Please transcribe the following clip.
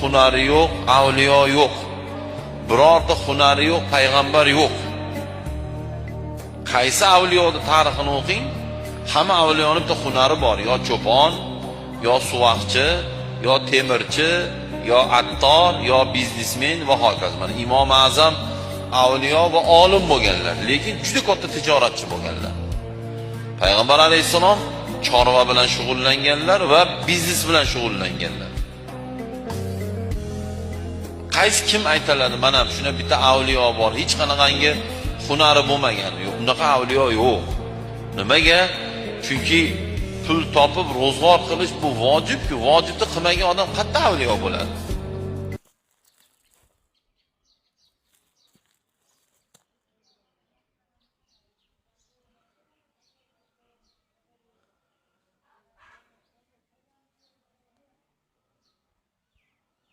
hunari yo'q, avliyo yo'q. Birorta hunari yo'q, payg'ambar yo'q. Qaysi avliyoni tarixini o'qing, hamma avliyoning bitta hunari bor. Yo cho'pon, yo suvaqchi, yo temirchi, yo attor, yo biznesmen va hokazo. Mana Imom Azam avliyo va olim bo'lganlar, lekin juda katta tijoratchi bo'lganlar. Payg'ambar alayhisalom chorva bilan shug'ullanganlar va biznes bilan shug'ullanganlar. Qaysi kim aytiladi? Mana shuna bitta avliyo bor, hech qanaqangi hunari bo'lmagan. Yo'q, unaqa avliyo yo'q. Nimaga? Chunki pul topib ro'zg'or qilish bu vojib-ku. Vojibni qilmagan odam qanday avliyo bo'ladi?